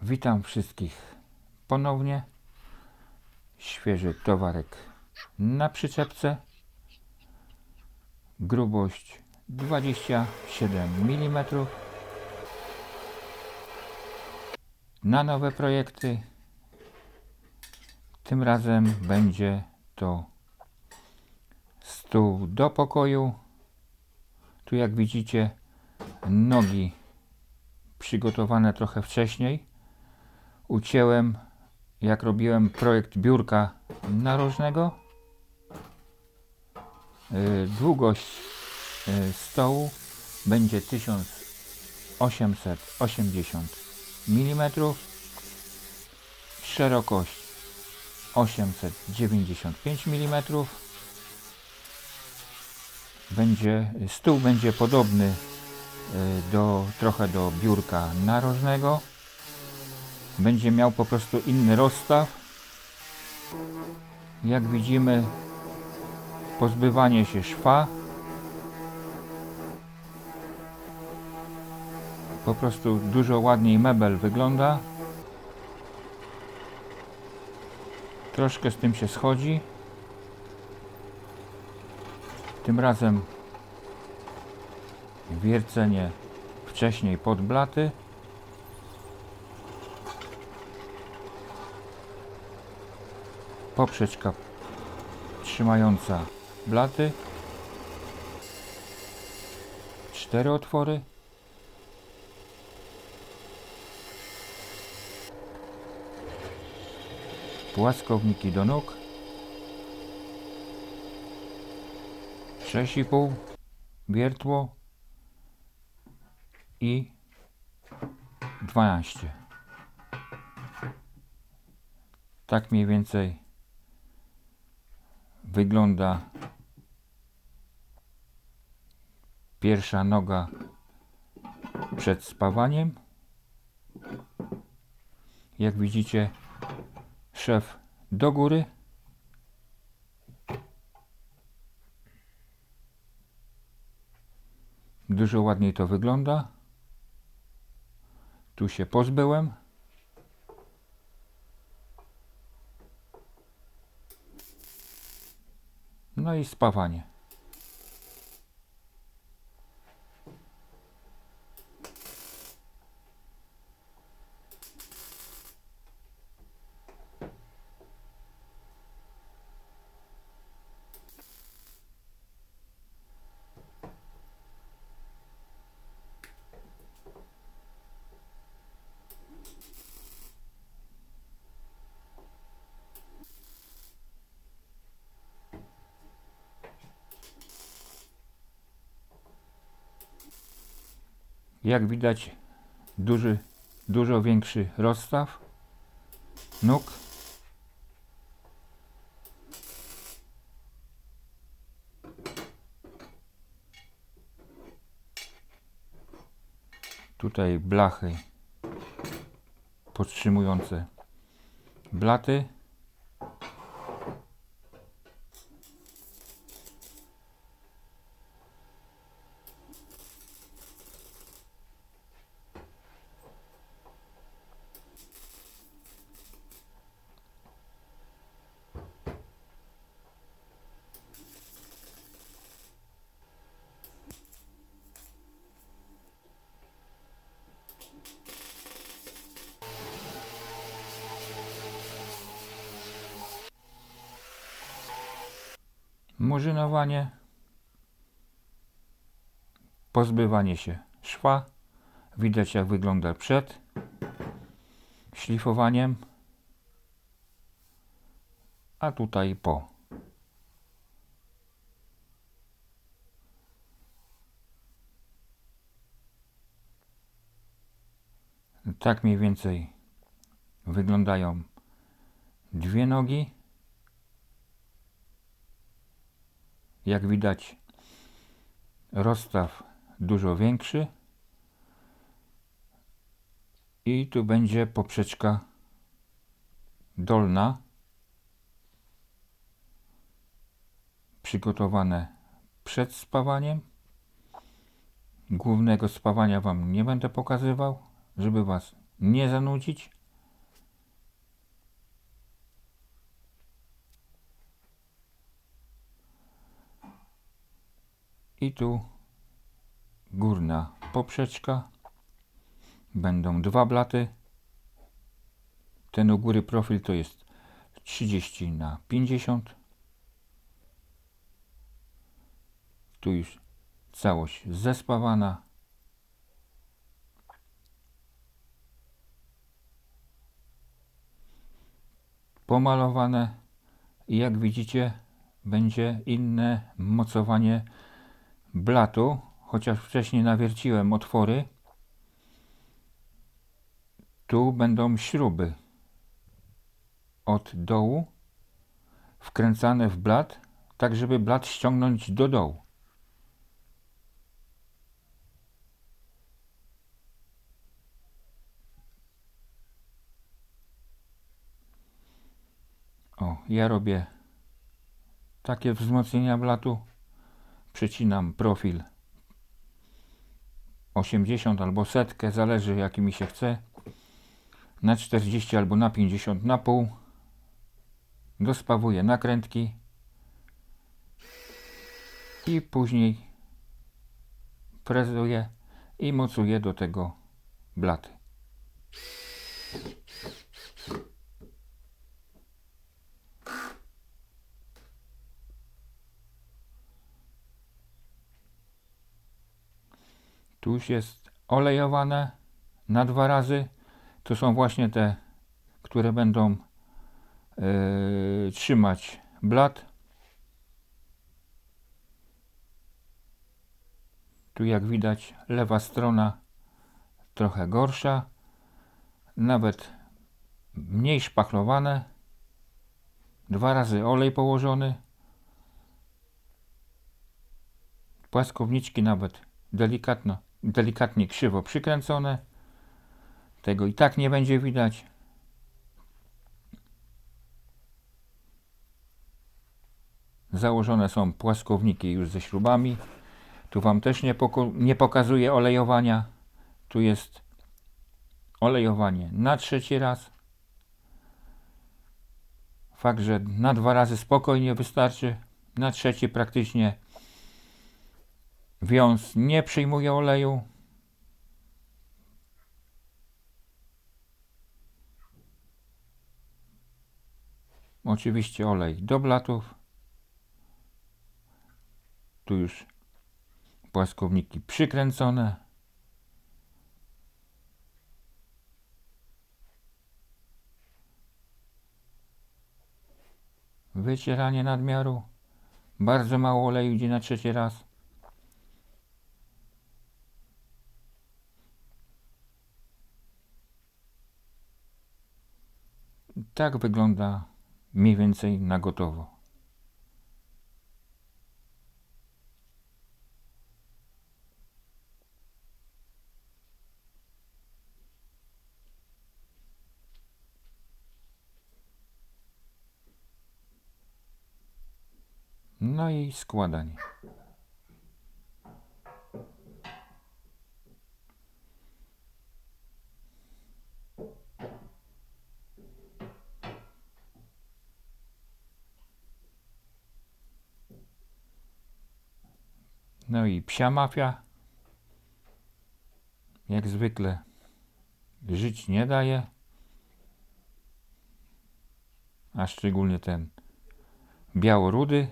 Witam wszystkich ponownie. Świeży towarek na przyczepce. Grubość 27 mm. Na nowe projekty. Tym razem będzie to stół do pokoju. Tu jak widzicie nogi przygotowane trochę wcześniej. Ucięłem, jak robiłem projekt biurka narożnego. Długość stołu będzie 1880 mm, szerokość 895 mm. Stół będzie podobny trochę do biurka narożnego. Będzie miał po prostu inny rozstaw. Jak widzimy, pozbywanie się szwa. Po prostu dużo ładniej mebel wygląda. Troszkę z tym się schodzi. Tym razem wiercenie wcześniej pod blaty. Poprzeczka trzymająca blaty. 4 otwory. Płaskowniki do nóg. 6,5 wiertło i 12. Tak mniej więcej wygląda pierwsza noga przed spawaniem. Jak widzicie, szef do góry. Dużo ładniej to wygląda. Tu się pozbyłem. No i spawanie. Jak widać, dużo większy rozstaw nóg. Tutaj blachy podtrzymujące blaty. Murzynowanie, pozbywanie się szwa. Widać jak wygląda przed szlifowaniem, a tutaj po. Tak mniej więcej wyglądają dwie nogi. Jak widać, rozstaw dużo większy. I tu będzie poprzeczka dolna. Przygotowane przed spawaniem. Głównego spawania Wam nie będę pokazywał, żeby Was nie zanudzić. I tu górna poprzeczka. Będą 2 blaty. Ten u góry profil to jest 30×50. Tu już całość zespawana. Pomalowane. I jak widzicie, będzie inne mocowanie blatu. Chociaż wcześniej nawierciłem otwory. Tu będą śruby od dołu wkręcane w blat, tak żeby blat ściągnąć do dołu. O, ja robię takie wzmocnienia blatu. Przycinam profil 80 albo 100, zależy jaki mi się chce. Na 40 albo na 50 na pół. Dospawuję nakrętki i później frezuję i mocuję do tego blaty. Tu już jest olejowane na 2 razy. To są właśnie te, które będą trzymać blat. Tu jak widać lewa strona trochę gorsza, nawet mniej szpachlowane. 2 razy olej położony. Płaskowniczki nawet delikatnie krzywo przykręcone. Tego i tak nie będzie widać. Założone są płaskowniki już ze śrubami. Tu wam też nie pokazuję olejowania. Tu jest olejowanie na 3. raz. Fakt, że na 2 razy spokojnie wystarczy. Na 3 praktycznie wiąz nie przyjmuje oleju. Oczywiście olej do blatów. Tu już płaskowniki przykręcone. Wycieranie nadmiaru. Bardzo mało oleju idzie na 3. raz. Tak wygląda mniej więcej na gotowo. No i składanie. No i psia mafia. Jak zwykle żyć nie daje. A szczególnie ten białorudy.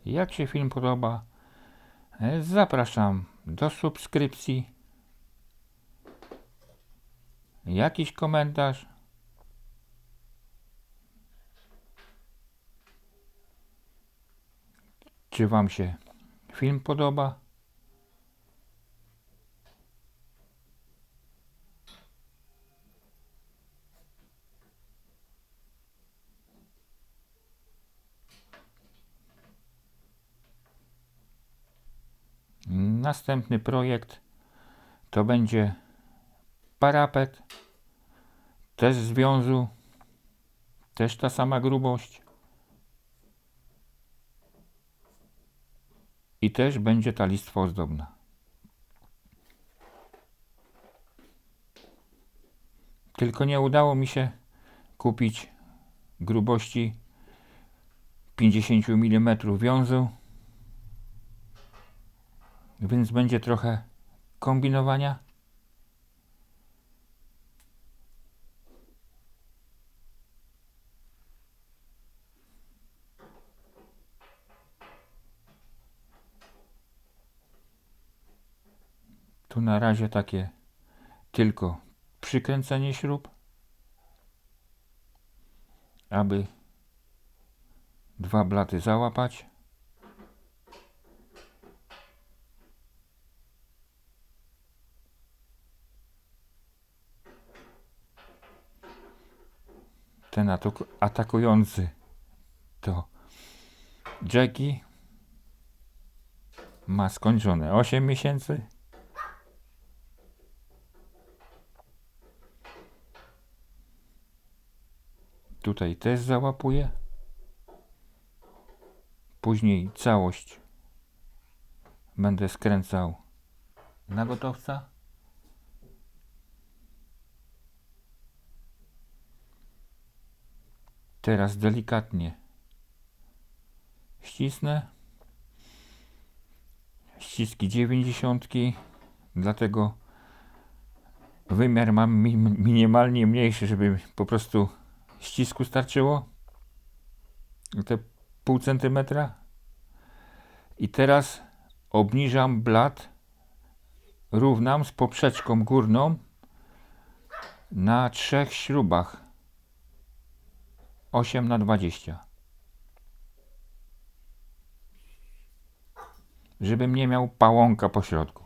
Jak się film podoba, zapraszam do subskrypcji. Jakiś komentarz. Czy wam się film podoba? Następny projekt to będzie parapet, też z wiązu, też ta sama grubość i też będzie ta listwa ozdobna. Tylko nie udało mi się kupić grubości 50 mm wiązu, więc będzie trochę kombinowania. Tu na razie takie tylko przykręcenie śrub, aby dwa blaty załapać. Ten atakujący to Jackie ma skończone 8 miesięcy. Tutaj też załapuje. Później całość będę skręcał na gotowca. Teraz delikatnie ścisnę. Ściski 90, dlatego wymiar mam minimalnie mniejszy, żeby po prostu ścisku starczyło. Te pół centymetra. I teraz obniżam blat, równam z poprzeczką górną na 3 śrubach 8×20, żebym nie miał pałąka po środku.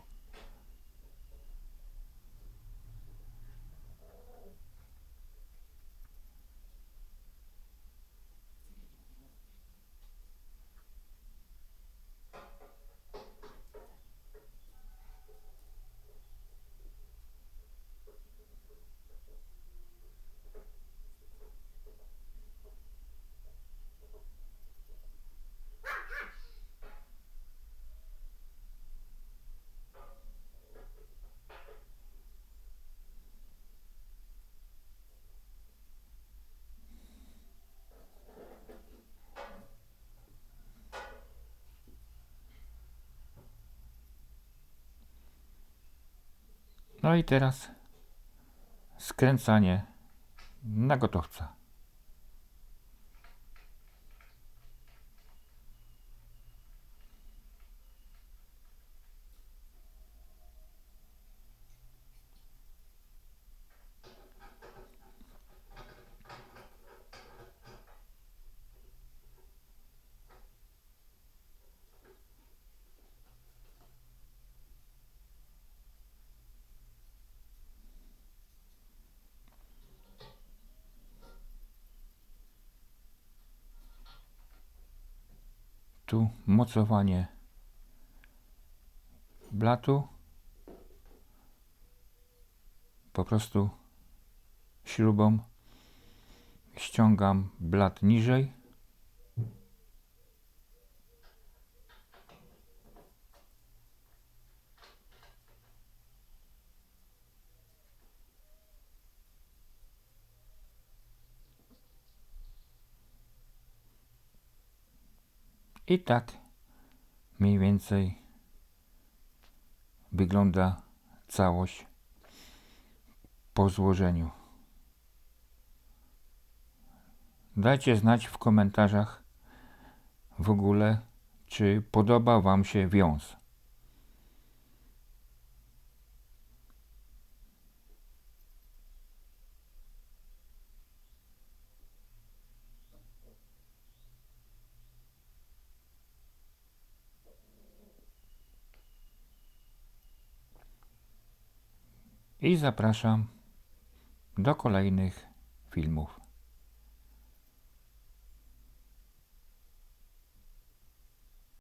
No i teraz skręcanie na gotowca. Tu mocowanie blatu. Po prostu śrubą ściągam blat niżej. I tak mniej więcej wygląda całość po złożeniu. Dajcie znać w komentarzach w ogóle, czy podoba Wam się wiąz. I zapraszam do kolejnych filmów.